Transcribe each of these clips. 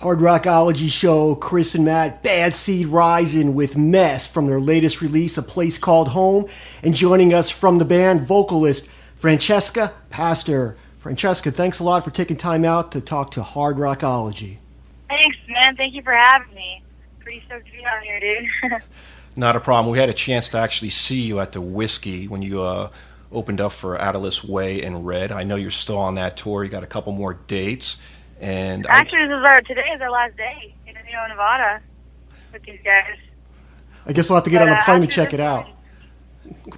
Hard Rockology Show, Chris and Matt, Bad Seed Rising with Mess from their latest release, A Place Called Home. And joining us from the band, vocalist Francheska Pastor. Francheska, thanks a lot for taking time out to talk to Hard Rockology. Thanks, man. Thank you for having me. Pretty stoked to be on here, dude. Not a problem. We had a chance to actually see you at the Whiskey when you opened up for Atlas Way and Red. I know you're still on that tour. You got a couple more dates. And actually, today is our last day in Nevada with these guys. I guess we'll have to get on the plane to check it out.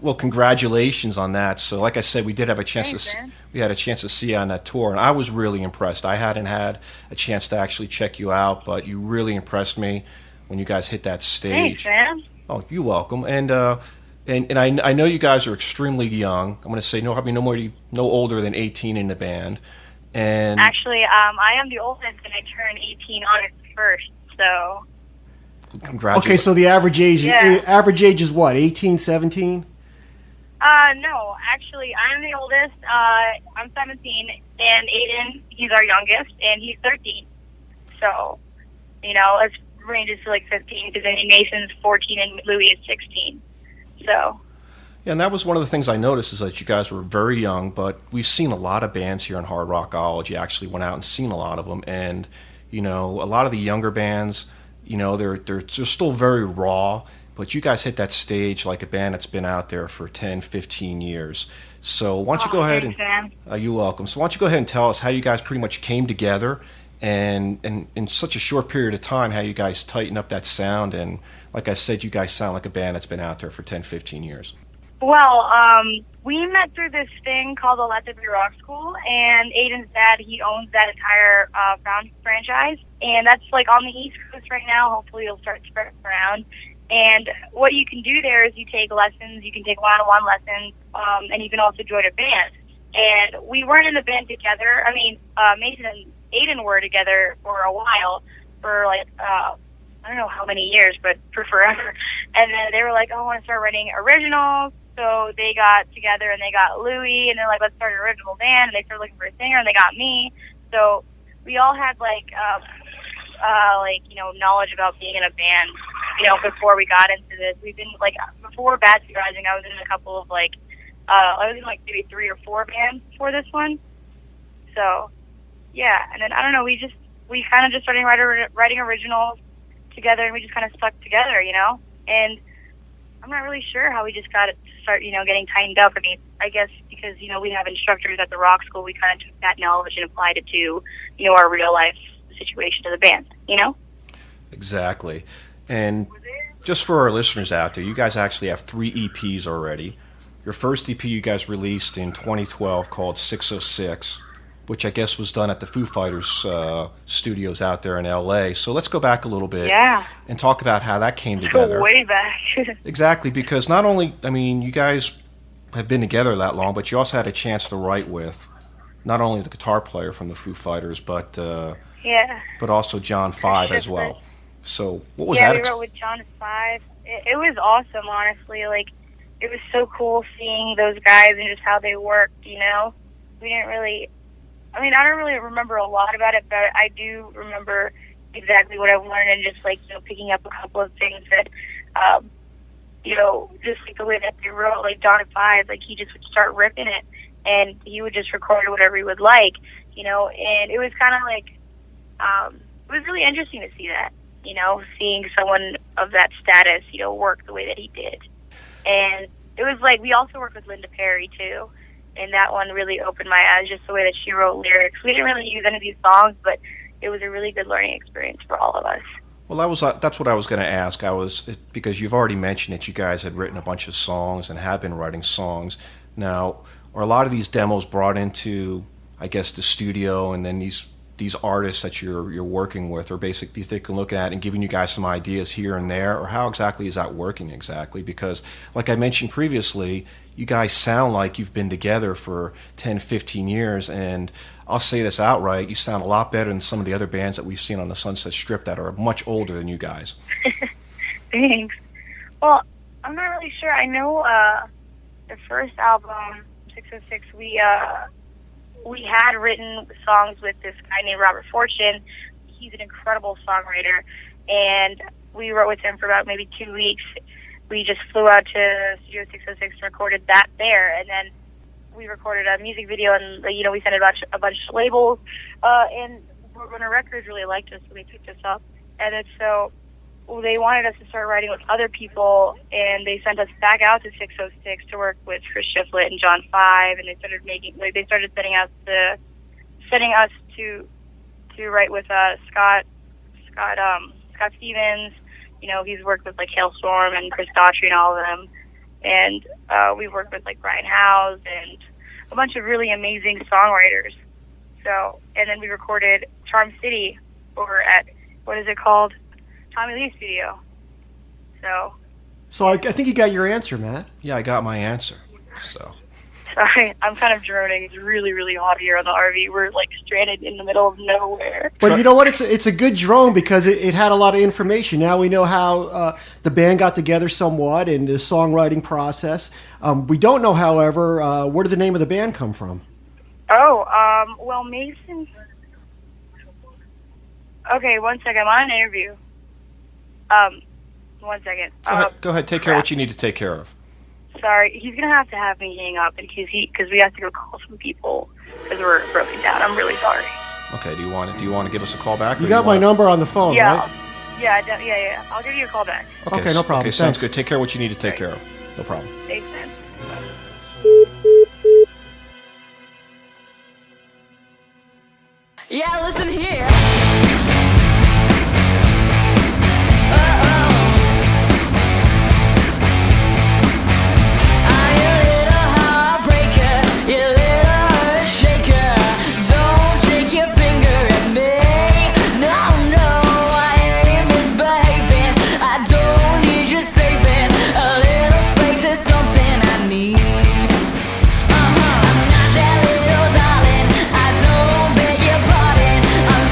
Well, congratulations on that. So, like I said, we did have a chance we had a chance to see you on that tour, and I was really impressed. I hadn't had a chance to actually check you out, but you really impressed me when you guys hit that stage. Thanks, man. Oh, you're welcome. And I know you guys are extremely young. I'm going to say no older than 18 in the band. And actually, I am the oldest, and I turn 18 August 1st. So. Congratulations. Okay, so the average age is what, 18, 17? No, actually, I'm the oldest. I'm 17, and Aiden, he's our youngest, and he's 13. So, it ranges to like 15, because then Nathan's 14 and Louis is 16. So. Yeah, and that was one of the things I noticed is that you guys were very young, but we've seen a lot of bands here in Hard Rockology. Actually went out and seen a lot of them, and a lot of the younger bands, they're still very raw, but you guys hit that stage like a band that's been out there for 10, 15 years. So why don't you go ahead and you're welcome. So why don't you go ahead and tell us how you guys pretty much came together, and in such a short period of time, how you guys tighten up that sound, and like I said, you guys sound like a band that's been out there for 10, 15 years. Well, we met through this thing called the Let There Be Rock School, and Aiden's dad, he owns that entire franchise, and that's like on the East Coast right now. Hopefully it'll start spreading around. And what you can do there is you take lessons, you can take one-on-one lessons, and you can also join a band. And we weren't in the band together. I mean, Mason and Aiden were together for a while, for like, I don't know how many years, but for forever. And then they were like, oh, I want to start writing originals. So they got together and they got Louis, and they're like, let's start an original band. And they started looking for a singer, and they got me. So we all had knowledge about being in a band, before we got into this. We've been before Bad Seed Rising, I was in a couple of I was in maybe 3 or 4 bands before this one. So yeah, and then I don't know, we kind of just started writing originals together, and we just kind of stuck together, and I'm not really sure how we just got to start, getting tightened up. I mean, I guess because, we have instructors at the rock school, we kind of took that knowledge and applied it to, our real life situation to the band, Exactly. And just for our listeners out there, you guys actually have 3 EPs already. Your first EP you guys released in 2012 called 606, which I guess was done at the Foo Fighters studios out there in L.A. So let's go back a little bit and talk about how that came together. Way back. Exactly, because not only, you guys have been together that long, but you also had a chance to write with not only the guitar player from the Foo Fighters, but also John Five as well. So what was that? Yeah, we wrote with John Five. It was awesome, honestly. It was so cool seeing those guys and just how they worked, We didn't really... I don't really remember a lot about it, but I do remember exactly what I learned, and just picking up a couple of things that, just the way that they wrote, John Five, he just would start ripping it, and he would just record whatever he would like, and it was kind of it was really interesting to see that, seeing someone of that status, work the way that he did. And it was we also worked with Linda Perry too. And that one really opened my eyes, just the way that she wrote lyrics. We didn't really use any of these songs, but it was a really good learning experience for all of us. Well, that's what I was going to ask. Because you've already mentioned that you guys had written a bunch of songs and have been writing songs. Now, are a lot of these demos brought into, I guess, the studio, and then these artists that you're working with are basically taking a look at and giving you guys some ideas here and there, or how exactly is that working exactly? Because, like I mentioned previously, you guys sound like you've been together for 10, 15 years, and I'll say this outright, you sound a lot better than some of the other bands that we've seen on the Sunset Strip that are much older than you guys. Thanks. Well, I'm not really sure. I know the first album, 606, we had written songs with this guy named Robert Fortune. he's an incredible songwriter, and we wrote with him for about maybe 2 weeks. We just flew out to Studio 606 and recorded that there, and then we recorded a music video, and we sent it a bunch of labels, and Roadrunner Records really liked us, so they picked us up, and then so they wanted us to start writing with other people, and they sent us back out to 606 to work with Chris Shiflett and John Five, and they started sending us to write with Scott Stevens. He's worked with like Hailstorm and Chris Daughtry and all of them, and we've worked with like Brian Howes and a bunch of really amazing songwriters. So, and then we recorded Charm City over at, what is it called? Tommy Lee's studio. So I think you got your answer, Matt. Yeah, I got my answer. So. Sorry, I'm kind of droning. It's really, really hot here on the RV. We're like stranded in the middle of nowhere. But you know what? It's a good drone because it had a lot of information. Now we know how the band got together somewhat and the songwriting process. We don't know, however, where did the name of the band come from? Well, Mason. Okay, one second. I'm on an interview. 1 second. Go ahead. Take care of what you need to take care of. Sorry, he's gonna have to have me hang up because we have to go call some people because we're broken down. I'm really sorry. Okay. Do you want to give us a call back? You got my number on the phone, yeah, right? Yeah. I'll give you a call back. Okay, no problem. Okay, sounds good. Take care of what you need to take care of. No problem. Thanks, man. Yeah, listen here. I'm not that little darling. I don't beg your pardon. I'm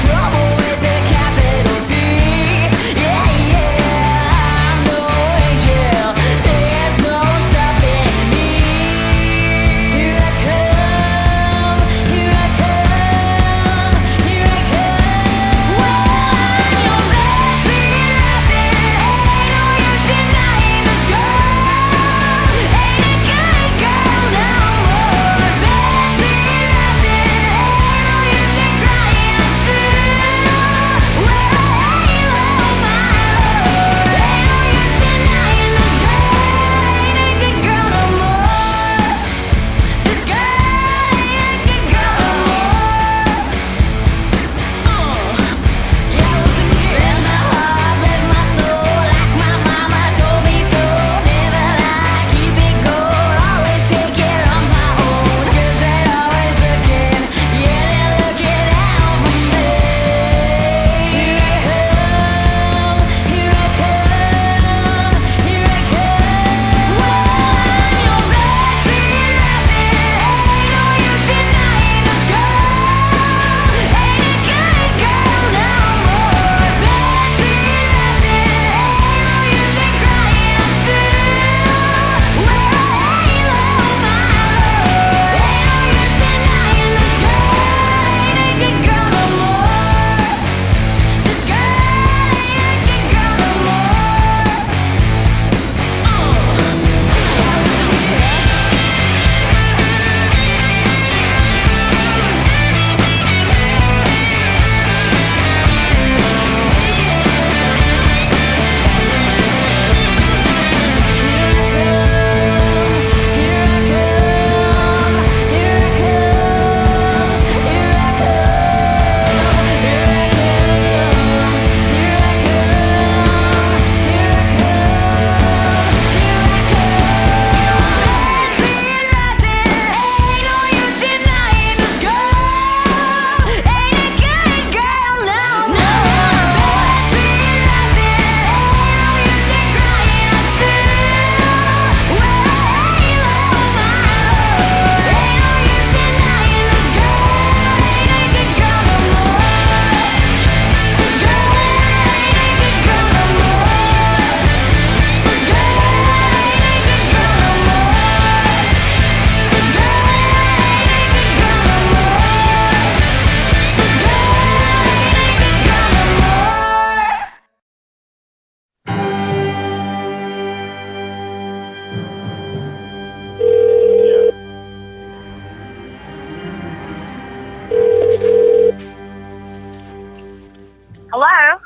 Hello?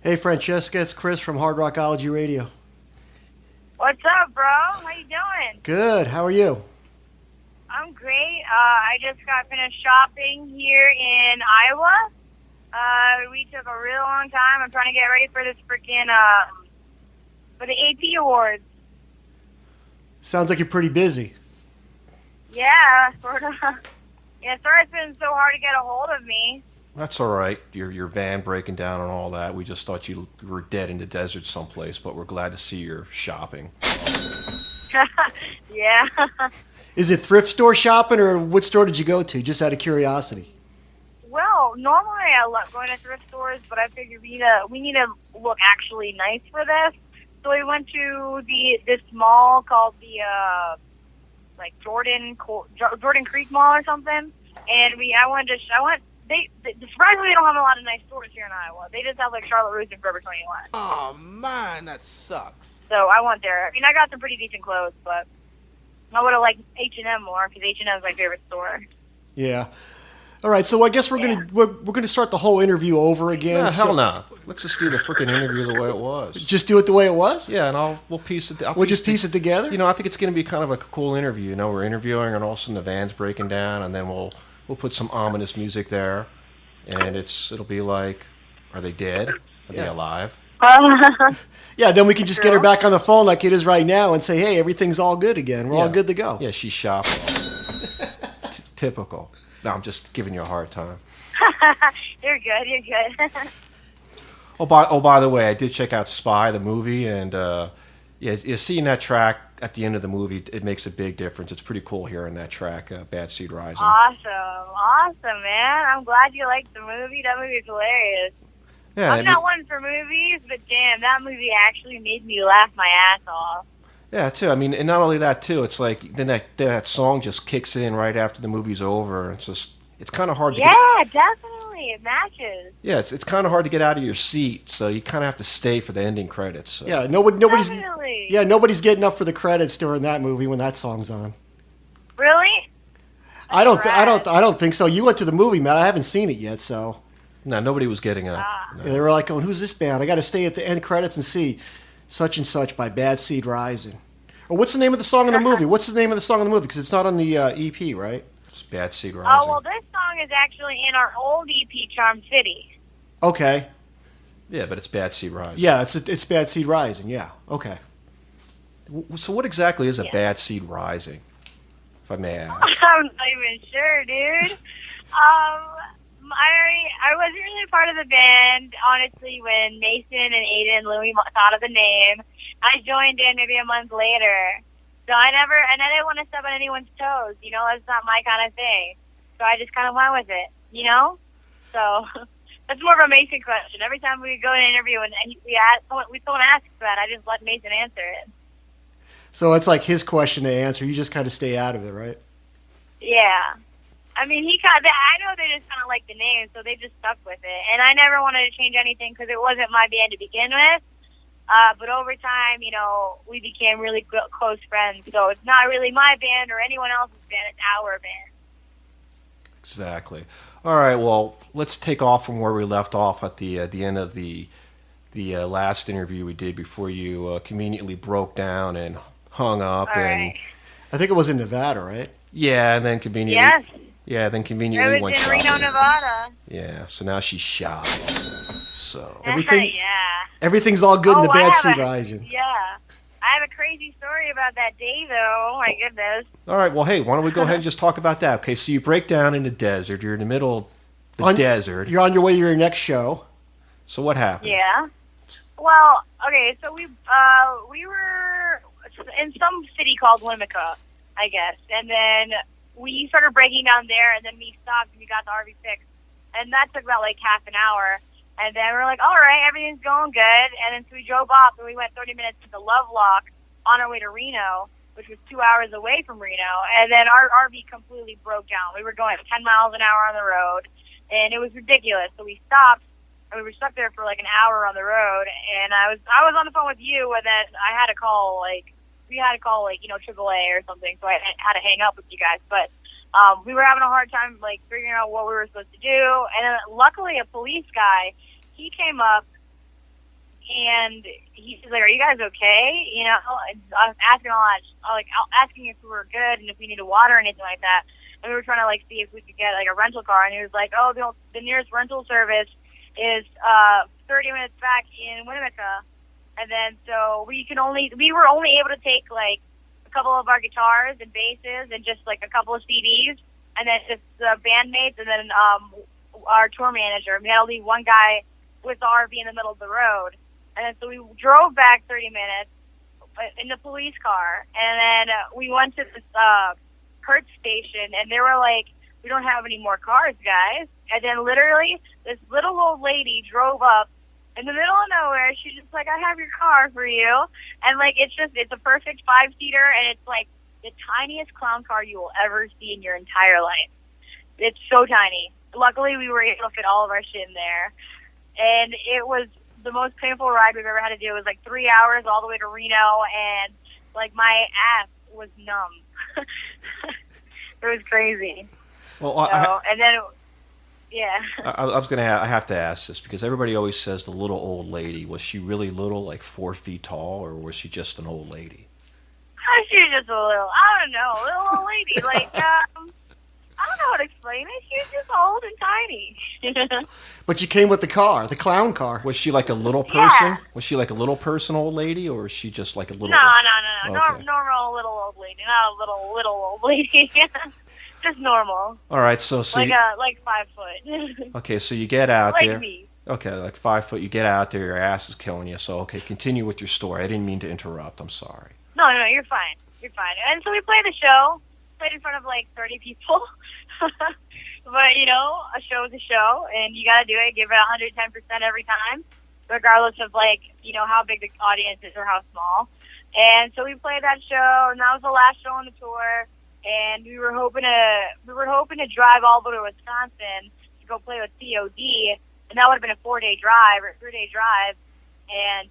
Hey, Francheska, it's Chris from Rockology Radio. What's up, bro? How you doing? Good. How are you? I'm great. I just got finished shopping here in Iowa. We took a real long time. I'm trying to get ready for this freaking, for the AP Awards. Sounds like you're pretty busy. Yeah, sort of. Yeah, sorry it's been so hard to get a hold of me. That's all right. Your van breaking down and all that. We just thought you were dead in the desert someplace, but we're glad to see you're shopping. Yeah. Is it thrift store shopping, or what store did you go to, just out of curiosity? Well, normally I love going to thrift stores, but I figured we need to look actually nice for this. So we went to this mall called the Jordan Creek Mall or something, and surprisingly, they don't have a lot of nice stores here in Iowa. They just have like Charlotte Russe and Forever 21. Oh man, that sucks. So I went there. I mean, I got some pretty decent clothes, but I would have liked H&M more because H&M is my favorite store. Yeah. All right, so I guess we're gonna start the whole interview over again. No, hell no. Let's just do the freaking interview the way it was. Just do it the way it was? Yeah, and we'll piece it. We'll just piece it together? You know, I think it's going to be kind of a cool interview. You know, we're interviewing, and all of a sudden the van's breaking down, and then we'll put some ominous music there, and it'll be like, are they dead? Are they alive? Yeah, then we can just get her back on the phone like it is right now and say, hey, everything's all good again. We're all good to go. Yeah, she's shopping. Typical. No, I'm just giving you a hard time. You're good. Oh, by the way, I did check out Spy, the movie, and you're seeing that track at the end of the movie. It makes a big difference. It's pretty cool hearing that track, Bad Seed Rising. Awesome, man. I'm glad you liked the movie. That movie is hilarious. Yeah, I'm not one for movies, but damn, that movie actually made me laugh my ass off. Yeah, too. I mean, and not only that, too. It's like then that song just kicks in right after the movie's over. It's kind of hard to definitely. It matches. Yeah, it's kind of hard to get out of your seat, so you kind of have to stay for the ending credits. So. Yeah, nobody's definitely. Yeah, nobody's getting up for the credits during that movie when that song's on. Really? I don't think so. You went to the movie, Matt. I haven't seen it yet, so. No, nobody was getting up. No. Yeah, they were like, going, who's this band? I got to stay at the end credits and see Such and Such by Bad Seed Rising. Or what's the name of the song in the movie? What's the name of the song in the movie? Because it's not on the EP, right? It's Bad Seed Rising. Oh, well, this song is actually in our old EP, Charm City. Okay. Yeah, but it's Bad Seed Rising. Yeah, it's Bad Seed Rising. Yeah, okay. So what exactly is a Bad Seed Rising, if I may ask? I'm not even sure, dude. I wasn't really part of the band, honestly, when Mason and Aiden and Louie thought of the name. I joined in maybe a month later. So I didn't want to step on anyone's toes, you know, that's not my kind of thing. So I just kind of went with it, you know? So that's more of a Mason question. Every time we go to an interview and someone asks that, I just let Mason answer it. So it's like his question to answer. You just kind of stay out of it, right? Yeah. I mean, I know they just kind of like the name, so they just stuck with it. And I never wanted to change anything because it wasn't my band to begin with. But over time, you know, we became really close friends. So it's not really my band or anyone else's band. It's our band. Exactly. All right, well, let's take off from where we left off at the end of the last interview we did before you conveniently broke down and hung up. All and right. I think it was in Nevada, right? Yeah, and then conveniently. Yes. Yeah, then It conveniently was went in shopping. Reno, Nevada. Yeah, so now she's shopping. So Everything- Yeah. Everything's all good in the I Bad have Seed a- Rising. Yeah. I have a crazy story about that day, though. Oh, my goodness. all right, well, hey, why don't we go ahead and just talk about that? Okay, so you break down in the desert. You're in the middle of the desert. You're on your way to your next show. So what happened? Yeah. Well, okay, so we were in some city called Limica, I guess, and then we started breaking down there, and then we stopped and we got the RV fixed, and that took about like half an hour, and then we were like, all right, everything's going good, and then so we drove off, and we went 30 minutes to the Lovelock on our way to Reno, which was 2 hours away from Reno, and then our RV completely broke down. We were going 10 miles an hour on the road, and it was ridiculous, so we stopped. And we were stuck there for like an hour on the road, and I was on the phone with you, and then I had to call AAA or something, so I had to hang up with you guys. But we were having a hard time, like, figuring out what we were supposed to do. And then, luckily, a police guy, he came up, and he's like, "Are you guys okay?" You know, I was asking a lot, asking if we were good and if we needed water or anything like that. And we were trying to, like, see if we could get, like, a rental car. And he was like, "Oh, the nearest rental service is 30 minutes back in Winnemucca." And then, so we were only able to take, like, a couple of our guitars and basses and just, like, a couple of CDs, and then just the bandmates, and then our tour manager. We had to leave one guy with the RV in the middle of the road. And then, so we drove back 30 minutes in the police car, and then we went to this Hertz station, and they were like, "We don't have any more cars, guys." And then, literally, this little old lady drove up in the middle of nowhere. She's just like, "I have your car for you." And, like, it's a perfect 5-seater, and it's, like, the tiniest clown car you will ever see in your entire life. It's so tiny. Luckily, we were able to fit all of our shit in there. And it was the most painful ride we've ever had to do. It was, like, 3 hours all the way to Reno, and, like, my ass was numb. It was crazy. Well, and then... Yeah. I was gonna. I have to ask this because everybody always says the little old lady. Was she really little, like 4 feet tall, or was she just an old lady? She was just a little, I don't know, little old lady. Like, I don't know how to explain it. She was just old and tiny. But you came with the car, the clown car. Was she like a little person? Yeah. Was she like a little person, old lady, or was she just like a little? No. Okay. Normal little old lady, not a little old lady. Just normal. All right, so like 5 foot. Okay, so you get out like there. Me. Okay, like 5 foot. You get out there. Your ass is killing you. So okay, continue with your story. I didn't mean to interrupt. I'm sorry. No, you're fine. You're fine. And so we played the show. Played in front of like 30 people. But you know, a show is a show, and you got to do it. Give it 110% every time, regardless of like how big the audience is or how small. And so we played that show, and that was the last show on the tour. And we were hoping to drive all the way to Wisconsin to go play with COD, and that would have been a 4-day drive or 3-day drive. And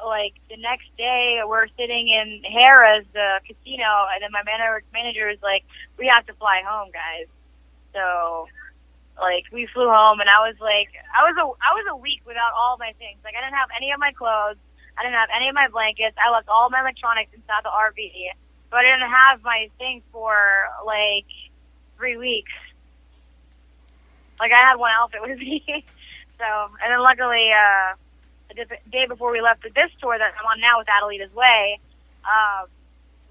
like the next day, we're sitting in Harrah's, the casino, and then my manager was like, "We have to fly home, guys." So like we flew home, and I was a week without all my things. Like I didn't have any of my clothes, I didn't have any of my blankets. I left all my electronics inside the RV. But I didn't have my things for, like, 3 weeks. Like, I had one outfit with me. So, and then luckily, the day before we left for this tour that I'm on now with Adelita's Way,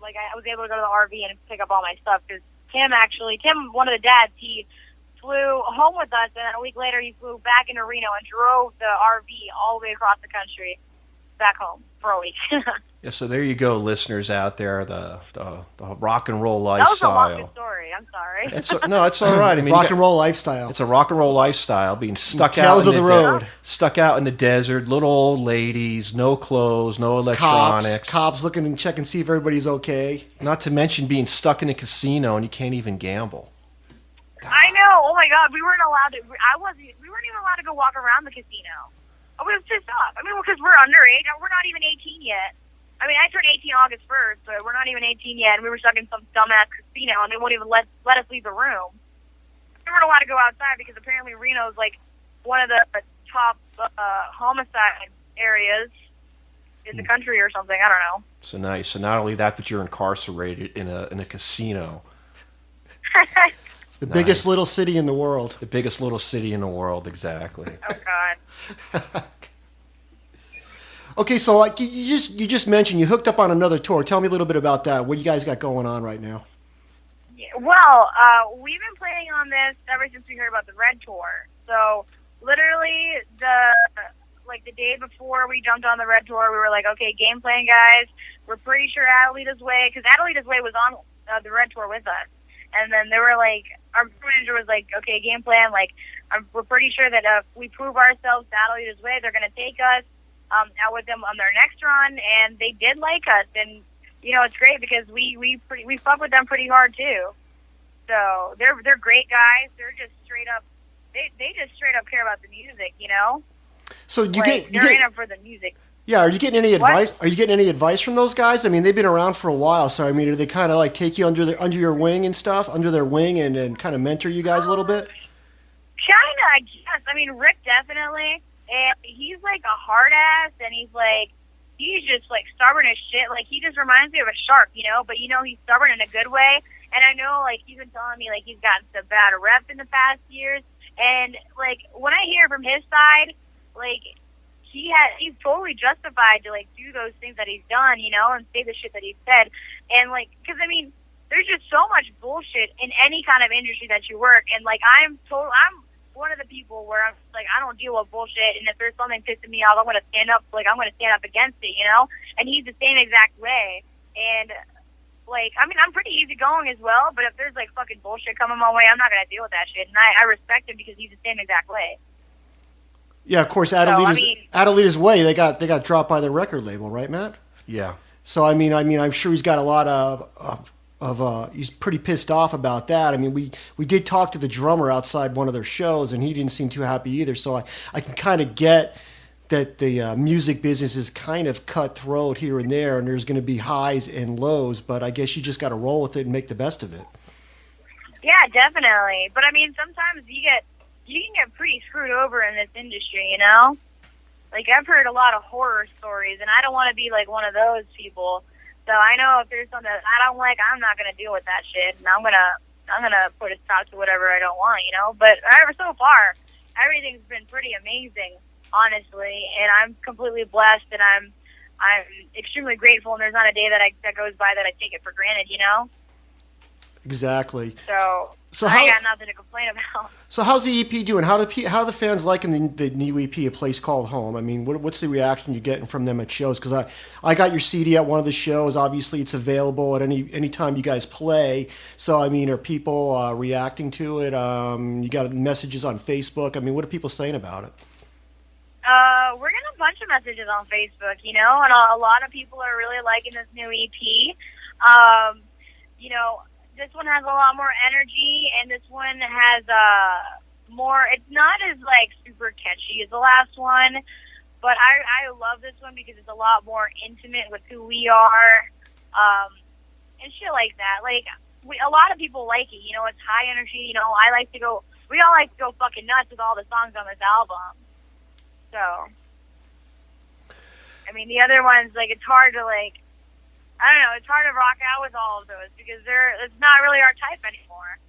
like, I was able to go to the RV and pick up all my stuff. Because Tim, one of the dads, he flew home with us, and then a week later he flew back into Reno and drove the RV all the way across the country back home for a week. Yeah, so there you go, listeners out there. The rock and roll lifestyle. That was a long story. I'm sorry. It's all right. I mean, rock and roll lifestyle. It's a rock and roll lifestyle. Being stuck out Tales in of the road. Stuck out in the desert. Little old ladies. No clothes. No electronics. Cops looking and check and see if everybody's okay. Not to mention being stuck in a casino and you can't even gamble. God. I know. Oh my God, we weren't allowed to. We weren't even allowed to go walk around the casino. I was pissed off. I mean, because we're underage. We're not even 18 yet. I mean, I turned 18 August 1st, but we're not even 18 yet, and we were stuck in some dumbass casino, and they won't even let us leave the room. We weren't allowed to go outside because apparently Reno's like one of the top homicide areas in the country or something. I don't know. So nice. So not only that, but you're incarcerated in a casino. The biggest little city in the world. The biggest little city in the world, exactly. Oh God. Okay, so like you just mentioned you hooked up on another tour. Tell me a little bit about that. What you guys got going on right now? Yeah, well, we've been planning on this ever since we heard about the Red Tour. So literally the day before we jumped on the Red Tour, we were like, okay, game plan, guys. We're pretty sure Adelita's Way, because Adelita's Way was on the Red Tour with us. And then they were like, our manager was like, okay, game plan, like, we're pretty sure that if we prove ourselves to Adelita's Way, they're going to take us out with them on their next run, and they did like us. And, it's great because we fuck with them pretty hard, too. So they're great guys. They're just straight up, they just straight up care about the music, So they're in it for the music. Yeah, are you getting any What? advice? Are you getting any advice from those guys? I mean, they've been around for a while, so I mean, do they kind of like take you under your wing and stuff, under their wing, and kind of mentor you guys a little bit? Kinda, I guess. I mean, Rick definitely, and he's like a hard ass, and he's just like stubborn as shit. Like he just reminds me of a shark, but he's stubborn in a good way. And I know, like, he's been telling me like he's gotten some bad rep in the past years, and like when I hear from his side, like he's totally justified to like do those things that he's done, and say the shit that he's said, and like, because I mean, there's just so much bullshit in any kind of industry that you work, and like I'm one of the people where I'm just like, I don't deal with bullshit, and if there's something pissing me off, I'm going to stand up against it, and he's the same exact way, and like, I mean, I'm pretty easygoing as well, but if there's like fucking bullshit coming my way, I'm not going to deal with that shit, and I respect him because he's the same exact way. Yeah, of course, Adelita's Way, they got dropped by the record label, right, Matt? Yeah. So I mean, I'm sure he's got a lot of he's pretty pissed off about that. I mean, we did talk to the drummer outside one of their shows, and he didn't seem too happy either. So I can kind of get that the music business is kind of cutthroat here and there, and there's going to be highs and lows. But I guess you just got to roll with it and make the best of it. Yeah, definitely. But I mean, sometimes you can get pretty screwed over in this industry, Like, I've heard a lot of horror stories, and I don't want to be like one of those people. So I know if there's something that I don't like, I'm not going to deal with that shit, and I'm gonna put a stop to whatever I don't want, But so far, everything's been pretty amazing, honestly, and I'm completely blessed, and I'm extremely grateful. And there's not a day that goes by that I take it for granted, Exactly. So I got nothing to complain about. So how's the EP doing? How the fans liking the new EP, A Place Called Home? I mean, what's the reaction you're getting from them at shows? Because I got your CD at one of the shows. Obviously, it's available at any time you guys play. So I mean, are people reacting to it? You got messages on Facebook. I mean, what are people saying about it? We're getting a bunch of messages on Facebook, and a lot of people are really liking this new EP. This one has a lot more energy, and this one has more. It's not as like super catchy as the last one, but I love this one because it's a lot more intimate with who we are, and shit like that. Like a lot of people like it. It's high energy. We all like to go fucking nuts with all the songs on this album. So, I mean, the other ones, like, it's hard to like. I don't know, it's hard to rock out with all of those because it's not really our type anymore,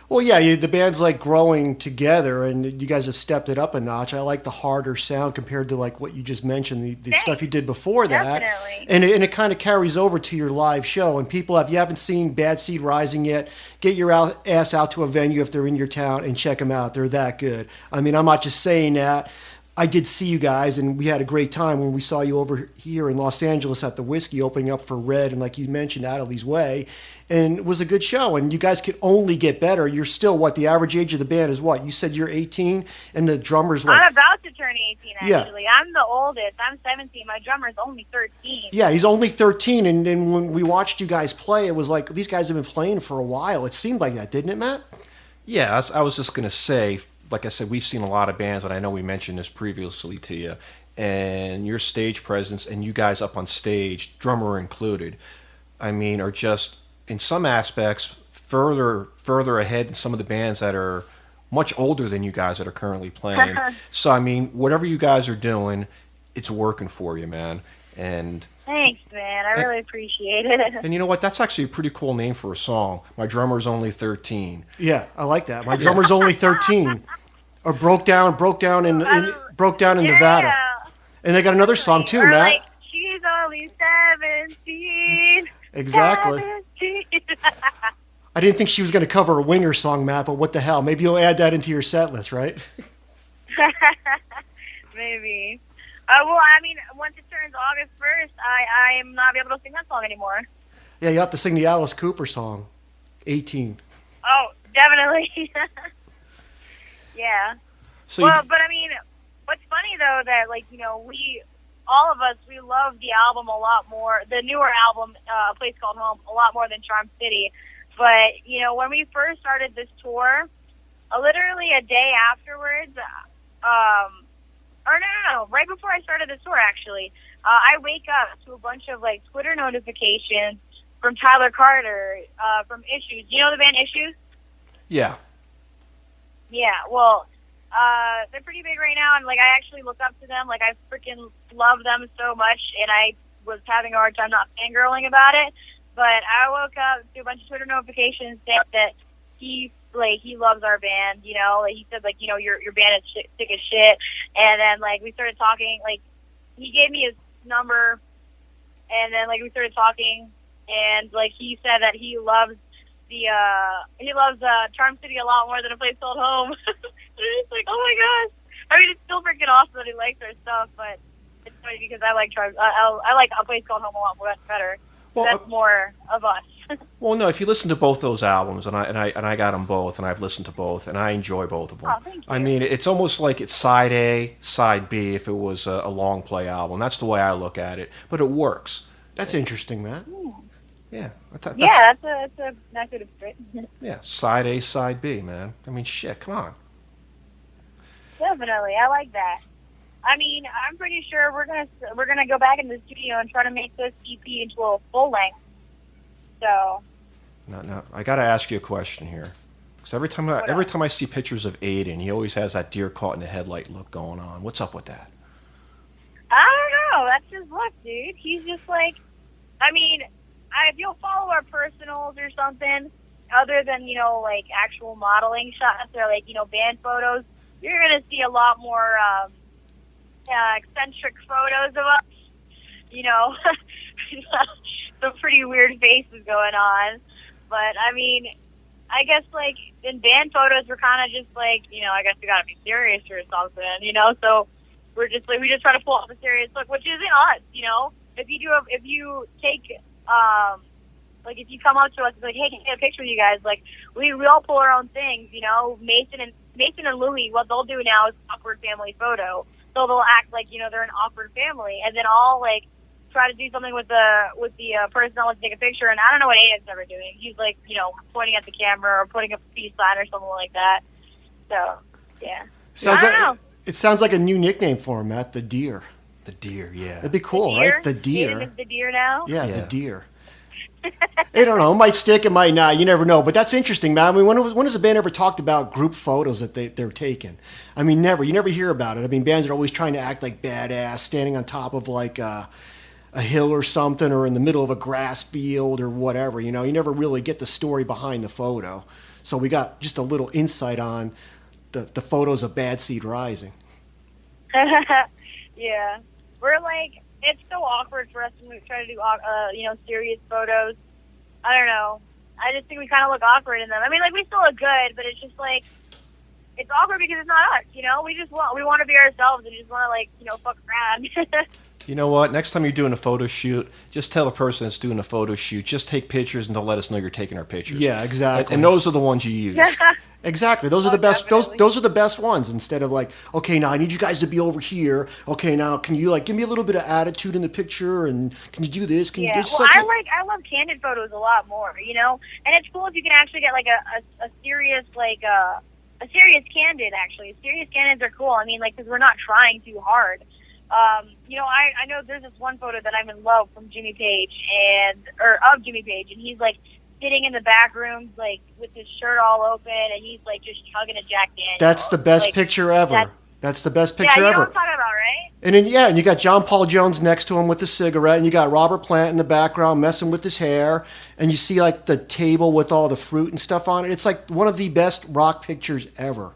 Well, yeah, the band's like growing together, and you guys have stepped it up a notch. I like the harder sound compared to like what you just mentioned, the stuff you did before that. Definitely. And it kind of carries over to your live show. And people, if you haven't seen Bad Seed Rising yet, get your ass out to a venue if they're in your town and check them out. They're that good. I mean, I'm not just saying that. I did see you guys, and we had a great time when we saw you over here in Los Angeles at the Whiskey, opening up for Red, and like you mentioned, Adelita's Way, and it was a good show, and you guys could only get better. You're still, the average age of the band is what? You said you're 18, and the drummer's what? I'm about to turn 18, actually. Yeah. I'm the oldest. I'm 17. My drummer's only 13. Yeah, he's only 13, and when we watched you guys play, it was like, these guys have been playing for a while. It seemed like that, didn't it, Matt? Yeah, I was just going to say, like I said, we've seen a lot of bands, and I know we mentioned this previously to you, and your stage presence and you guys up on stage, drummer included, I mean, are just, in some aspects, further ahead than some of the bands that are much older than you guys that are currently playing. So, I mean, whatever you guys are doing, it's working for you, man. And thanks, man. I really appreciate it. And you know what? That's actually a pretty cool name for a song. My drummer's only 13. Yeah, I like that. My drummer's only 13. Or broke down in Nevada. And they got another song too, Matt. Like, she's only 17. Exactly. 17. I didn't think she was going to cover a Winger song, Matt, but what the hell? Maybe you'll add that into your set list, right? Maybe. Well, I mean, once it turns August 1st, I am not able to sing that song anymore. Yeah, you have to sing the Alice Cooper song, 18. Oh, definitely. Yeah. So but I mean, what's funny though that all of us, we love the album a lot more, the newer album, A Place Called Home, a lot more than Charm City. But when we first started this tour, literally a day afterwards, right before I I started the tour, actually. I wake up to a bunch of, like, Twitter notifications from Tyler Carter, from Issues. You know the band Issues? Yeah. Yeah, well, they're pretty big right now, and, like, I actually look up to them. Like, I freaking love them so much, and I was having a hard time not fangirling about it. But I woke up to a bunch of Twitter notifications saying that he loves our band, you know. Like, he said, like, you know, your band is sick as shit. And then, like, we started talking. Like, he gave me his number, and then, like, we started talking. And, like, he said that he loves Charm City a lot more than A Place Called Home. It's like, oh my gosh. I mean, it's still freaking awesome that he likes our stuff, but it's funny because I like I like A Place Called Home a lot more better. Well, that's more of us. Well, no, if you listen to both those albums, and I got them both, and I've listened to both, and I enjoy both of them. Oh, thank you. I mean, it's almost like it's side A, side B if it was a long play album. That's the way I look at it, but it works. That's interesting, Matt. Yeah. That's a nice way to put it. Yeah, side A, side B, man. I mean, shit, come on. Definitely, I like that. I mean, I'm pretty sure we're gonna go back in the studio and try to make this EP into a full length. So. No, I got to ask you a question here. Because every time I see pictures of Aiden, he always has that deer caught in the headlight look going on. What's up with that? I don't know. That's his look, dude. He's just like, I mean, if you'll follow our personals or something, other than, you know, like actual modeling shots or like, you know, band photos, you're gonna see a lot more eccentric photos of us. You know, some pretty weird faces going on. But I mean, I guess like in band photos, we're kind of just like, you know, I guess we gotta be serious or something, you know. So we're just like, we just try to pull off a serious look, which isn't us, you know. If you take like if you come up to us and be like, hey, can I get a picture with you guys? Like we all pull our own things, you know. Mason and Louie, what they'll do now is awkward family photo. So they'll act like, you know, they're an awkward family, and then I'll like try to do something with the person that wants to take a picture, and I don't know what Aiden's ever doing. He's like, you know, pointing at the camera or putting up a peace sign or something like that. So yeah, I don't know. It sounds like a new nickname for him, Matt. The Deer. The Deer, yeah. It'd be cool, right? The Deer. Aiden is the Deer now. Yeah, the Deer. I don't know. It might stick. It might not. You never know. But that's interesting, man. I mean, when has a band ever talked about group photos that they're taking? I mean, never. You never hear about it. I mean, bands are always trying to act like badass, standing on top of like a hill or something, or in the middle of a grass field or whatever. You know, you never really get the story behind the photo. So we got just a little insight on the photos of Bad Seed Rising. Yeah, we're like, it's so awkward for us when we try to do, you know, serious photos. I don't know. I just think we kind of look awkward in them. I mean, like, we still look good, but it's just like, it's awkward because it's not us, you know? We want to be ourselves and just want to, like, you know, fuck around. You know what? Next time you're doing a photo shoot, just tell the person that's doing a photo shoot, just take pictures and don't let us know you're taking our pictures. Yeah, exactly. And those are the ones you use. Exactly. Those are the best. Definitely. Those are the best ones. Instead of like, okay, now I need you guys to be over here. Okay, now can you like give me a little bit of attitude in the picture, and can you do this? Can you do well, I love candid photos a lot more, you know. And it's cool if you can actually get like a serious like a serious candid. Actually, serious candids are cool. I mean, like, because we're not trying too hard. You know, I know there's this one photo that I'm in love from Jimmy Page of Jimmy Page, and he's like sitting in the back rooms, like with his shirt all open, and he's like just chugging a Jack Daniels. That's the best picture ever. That's the best picture ever. Yeah, you know ever. what I'm talking about, right? And then and you got John Paul Jones next to him with the cigarette, and you got Robert Plant in the background messing with his hair, and you see like the table with all the fruit and stuff on it. It's like one of the best rock pictures ever.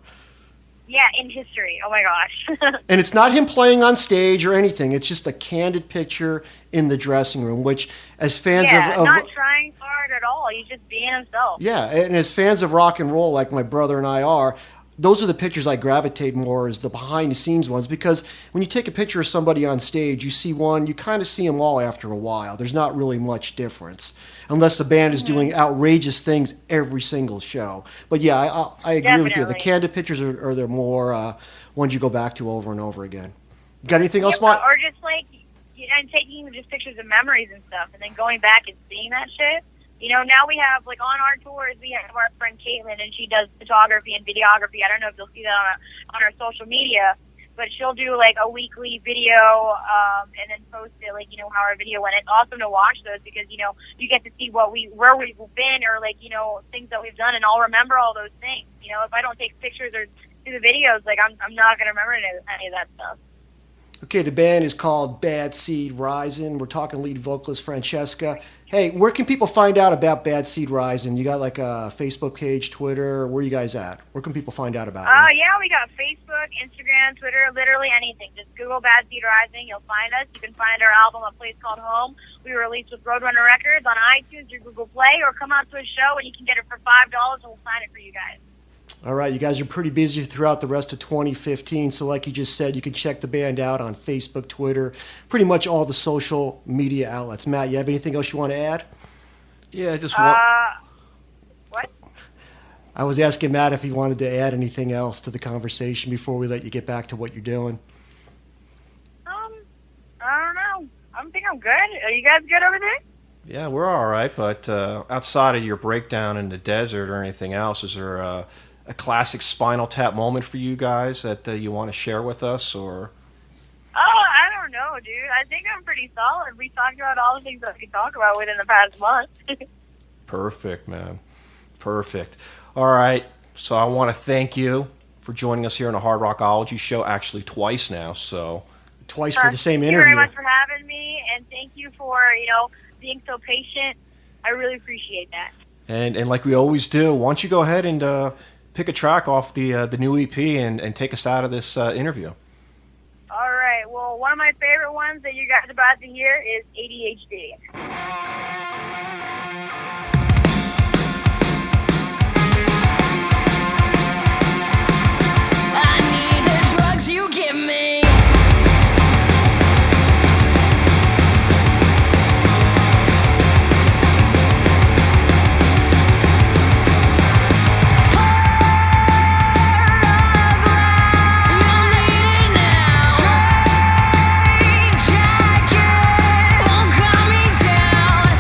Yeah, in history. Oh my gosh. And it's not him playing on stage or anything. It's just a candid picture in the dressing room, which as fans of not trying hard at all. He's just being himself. Yeah, and as fans of rock and roll, like my brother and I are, those are the pictures I gravitate more as the behind-the-scenes ones, because when you take a picture of somebody on stage, you see one, you kind of see them all after a while. There's not really much difference, unless the band is doing outrageous things every single show. But yeah, I agree with you. The candid pictures are the more ones you go back to over and over again. Got anything else, Mike? Or just like, and taking just pictures of memories and stuff, and then going back and seeing that shit. You know, now we have, like, on our tours, we have our friend Caitlin, and she does photography and videography. I don't know if you'll see that on our social media. but she'll do like a weekly video and then post it, like, you know, how our video went. It's awesome to watch those because, you know, you get to see where we've been, or like, you know, things that we've done, and I'll remember all those things. You know, if I don't take pictures or do the videos, like, I'm not going to remember any of that stuff. Okay, the band is called Bad Seed Rising. We're talking lead vocalist Francheska. Hey, where can people find out about Bad Seed Rising? You got like a Facebook page, Twitter? Where are you guys at? Where can people find out about it? Yeah, we got Facebook, Instagram, Twitter, literally anything. Just Google Bad Seed Rising. You'll find us. You can find our album, A Place Called Home. We were released with Roadrunner Records on iTunes or Google Play, or come out to a show and you can get it for $5 and we'll sign it for you guys. All right, you guys are pretty busy throughout the rest of 2015, so like you just said, you can check the band out on Facebook, Twitter, pretty much all the social media outlets. Matt, you have anything else you want to add? Yeah, just one. What? I was asking Matt if he wanted to add anything else to the conversation before we let you get back to what you're doing. I don't know. I think I'm good. Are you guys good over there? Yeah, we're all right, but outside of your breakdown in the desert or anything else, is there a classic Spinal Tap moment for you guys that you want to share with us, or? Oh, I don't know, dude. I think I'm pretty solid. We talked about all the things that we could talk about within the past month. Perfect, man. Perfect. All right, so I want to thank you for joining us here on the Rockology Show, actually twice now, so. Twice for the same Thank you interview. very much for having me, and thank you for, you know, being so patient. I really appreciate that. And like we always do, why don't you go ahead and pick a track off the new EP and take us out of this interview. All right. Well, one of my favorite ones that you guys are about to hear is ADHD. I need the drugs you give me. You'll need it now. Straight jacket won't calm me down.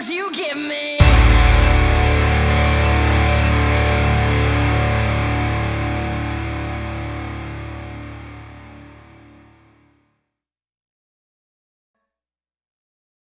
drugs you give me.